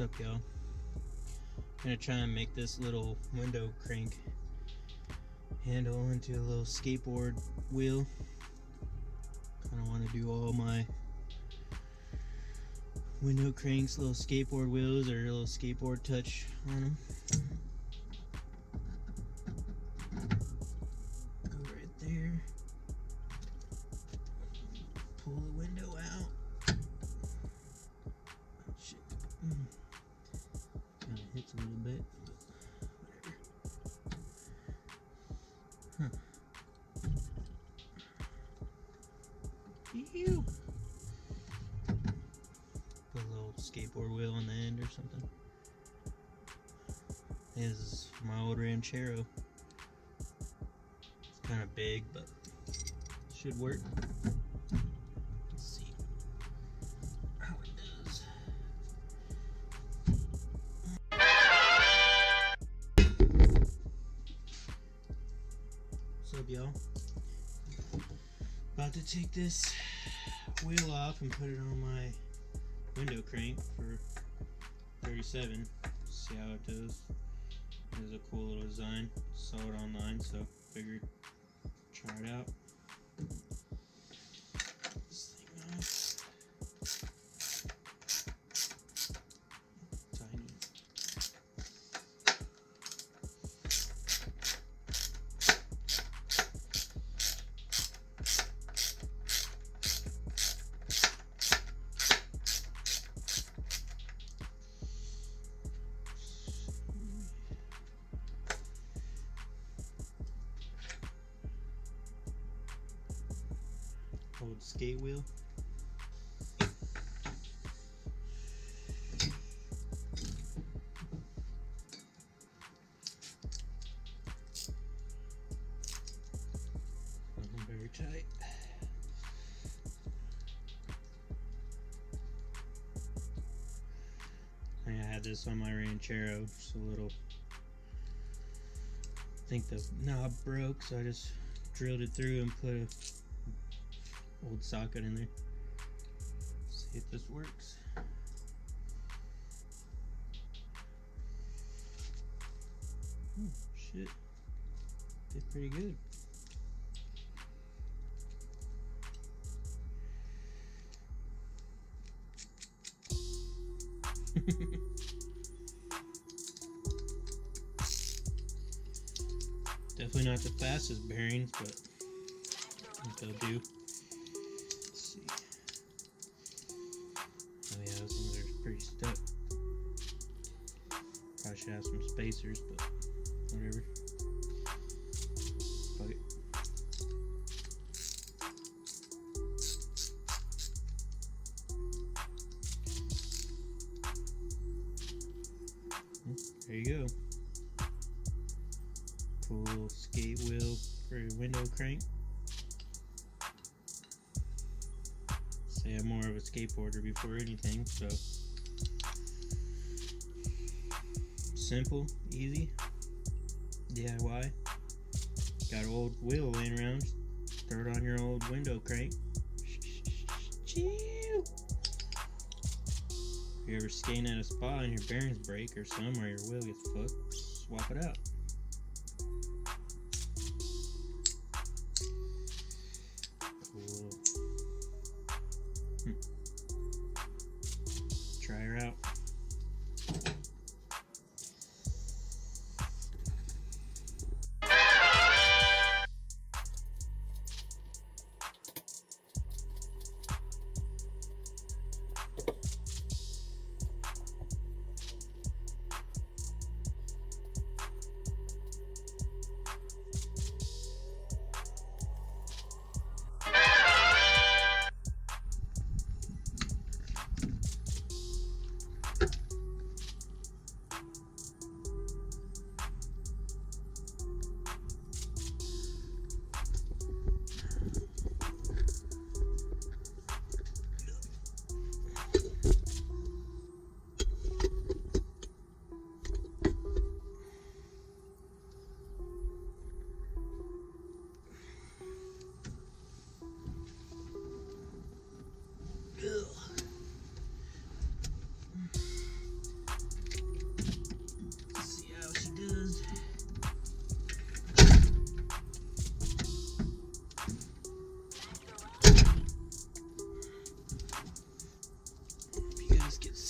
What's up, y'all? I'm gonna try and make this little window crank handle into a little skateboard wheel. Kind of want to do all my window cranks, little skateboard wheels, or a little skateboard touch on them. Go right there. Pull the window out. Oh, shit. Kind of hits a little bit, but whatever. Ew. Put a little skateboard wheel on the end or something. This is my old Ranchero. It's kind of big, but should work. Let's see how it does. What's up, y'all? About to take this wheel off and put it on my window crank for 37. See how it does. It is a cool little design. Saw it online, so figured try it out. This thing off. Tiny. Old skate wheel. Very tight. I had this on my Ranchero, just a little. I think the knob broke, so I just drilled it through and put a old socket in there. See if this works. Oh, shit. Did pretty good. Definitely not the fastest bearings, but I think they'll do. Oh yeah, those things are pretty stuck. Probably should have some spacers, but whatever. Fuck it. There you go. Cool little skate wheel for your window crank. Say I'm more of a skateboarder before anything, so simple, easy, DIY. Got an old wheel laying around, throw it on your old window crank. Chill. If you're ever skating at a spot and your bearings break or somewhere your wheel gets fucked, swap it out. Cool. Try her out.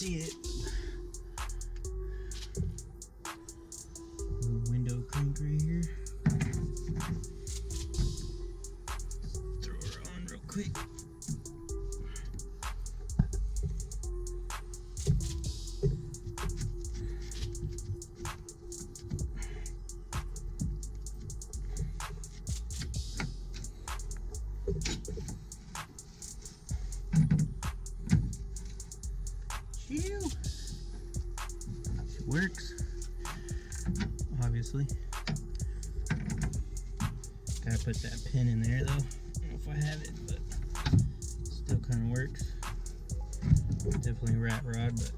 see it. Little window crank right here. Throw her on real quick. She works, obviously. Gotta put that pin in there though. I don't know if I have it, but still kind of works. Definitely rat rod, but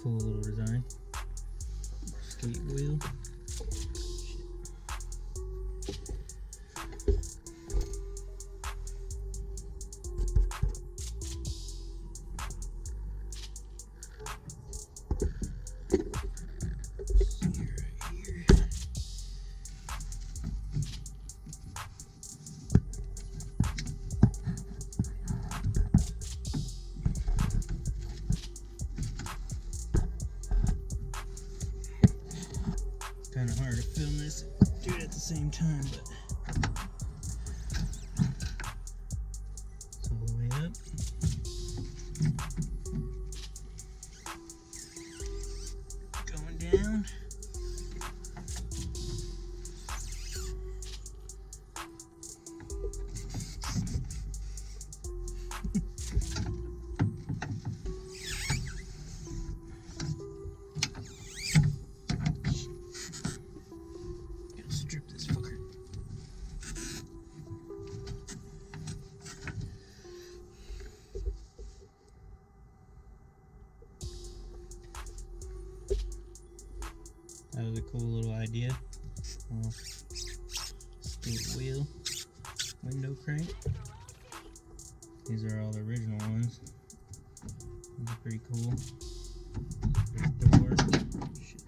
cool little design. Skate wheel. Kind of hard to film this, do it at the same time, but it's all the way up. Going down. Strip this fucker. That was a cool little idea. Skate wheel, window crank. These are all the original ones. These are pretty cool. There's door. Shit.